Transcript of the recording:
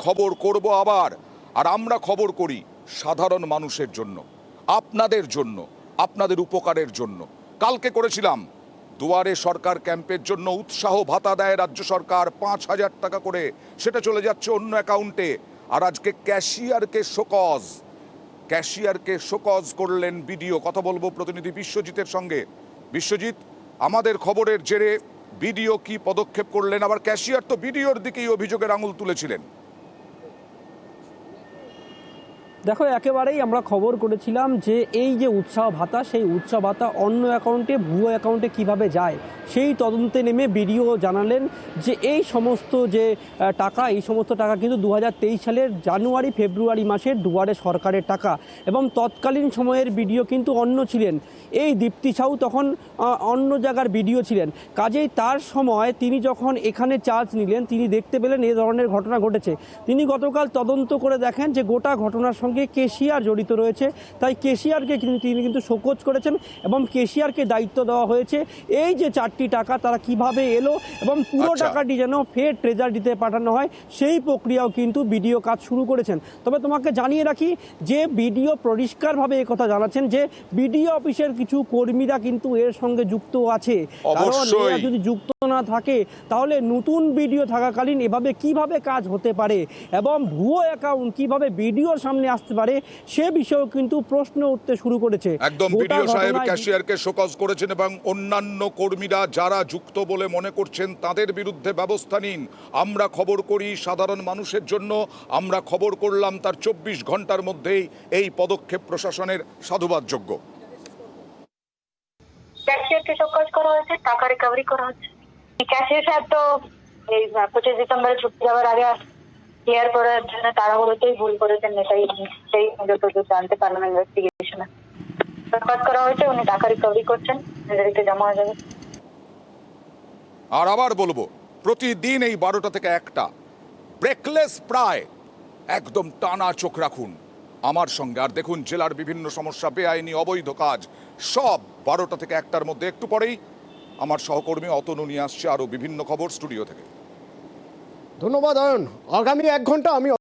খবর করব আবার। আর আমরা খবর করি সাধারণ মানুষের জন্য, আপনাদের জন্য, আপনাদের উপকারের জন্য। কালকে করেছিলাম দুয়ারে সরকার ক্যাম্পের জন্য উৎসাহ ভাতা দেয় রাজ্য সরকার 5,000 টাকা করে, সেটা চলে যাচ্ছে অন্য অ্যাকাউন্টে। আর আজকে ক্যাশিয়ারকে শোকজ করলেন বিডিও। কথা বলবো প্রতিনিধি বিশ্বজিতের সঙ্গে। বিশ্বজিৎ, আমাদের খবরের জেরে বিডিও কি পদক্ষেপ করলেন? আবার ক্যাশিয়ার তো বিডিওর দিকেই অভিযোগের আঙুল তুলেছিলেন। দেখো, একেবারেই আমরা খবর করেছিলাম যে এই যে উৎসাহ ভাতা, সেই উৎসাহ ভাতা অন্য অ্যাকাউন্টে, ভুয়ো অ্যাকাউন্টে কিভাবে যায় সেই তদন্তে নেমে বিডিও জানালেন যে এই সমস্ত টাকা কিন্তু 2023 সালের জানুয়ারি ফেব্রুয়ারি মাসের দুয়ারে সরকারের টাকা, এবং তৎকালীন সময়ের বিডিও কিন্তু অন্য ছিলেন। এই দীপ্তি সাউ তখন অন্য জায়গার বিডিও ছিলেন। কাজেই তার সময় তিনি যখন এখানে চার্জ নিলেন, তিনি দেখতে পেলেন এ ধরনের ঘটনা ঘটেছে। তিনি গতকাল তদন্ত করে দেখেন যে গোটা ঘটনার সঙ্গে কেশিয়ার জড়িত রয়েছে। তাই কেশিয়ারকে তিনি কিন্তু শোকজ করেছেন এবং কেশিয়ারকে দায়িত্ব দেওয়া হয়েছে এই যে 4টি টাকা তারা কিভাবে এলো এবং পুরো টাকাটি যেন ফের ট্রেজারিতে পাঠানো হয়, সেই প্রক্রিয়াও কিন্তু বিডিও কাজ শুরু করেছেন। তবে তোমাকে জানিয়ে রাখি যে বিডিও পরিষ্কারভাবে কথা জানাচ্ছেন যে বিডিও অফিসের কিছু কর্মীরা কিন্তু এর সঙ্গে যুক্ত আছে। কারণ এরা যদি যুক্ত না থাকে তাহলে নতুন বিডিও থাকাকালীন এভাবে কিভাবে কাজ হতে পারে এবং ভুয়ো অ্যাকাউন্ট কিভাবে বিডিওর সামনে আসতে পারে সে বিষয়েও কিন্তু প্রশ্ন উঠতে শুরু করেছে। একদম, বিডিও সাহেব ক্যাশিয়ারকে শোকজ করেছেন এবং অন্যান্য কর্মীরা যারা যুক্ত বলে মনে করছেন তাদের বিরুদ্ধে ব্যবস্থা নিন। আমরা খবর করি সাধারণ মানুষের জন্য, আমরা খবর করলাম, তার 24 ঘন্টার মধ্যেই এই পদক্ষেপ প্রশাসনের সাধুবাদযোগ্য। ক্যাশিয়ারকে শোকজ করা হয়েছে, টাকা রিকভারি করা হচ্ছে। ক্যাশিয়ার সাহেব তো এই 25 ডিসেম্বরে ছুটি যাওয়ার আগে ক্লিয়ার করার জন্য তাড়াহুড়োতেই ভুল করেছেন, এটাই সেই যতদূর জানতে পারলাম ইনভেস্টিগেশনে। শোকজ করা হয়েছে, উনি টাকা রিকভারি করছেন, ট্রেজারিতে জমা হয়ে যাবে। আর আবার বলবো, প্রতিদিন এই 12টা থেকে 1টা ব্রেকলেস প্রায় একদম টানা চোখ রাখুন আমার সঙ্গে। আর দেখুন জেলার বিভিন্ন সমস্যা, বেআইনি অবৈধ কাজ, সব 12টা থেকে 1টার মধ্যে। একটু পরেই আমার সহকর্মী অতনু নিয়ে আসছে আরো বিভিন্ন খবর স্টুডিও থেকে। ধন্যবাদ অয়ন। আগামী 1 ঘন্টা আমি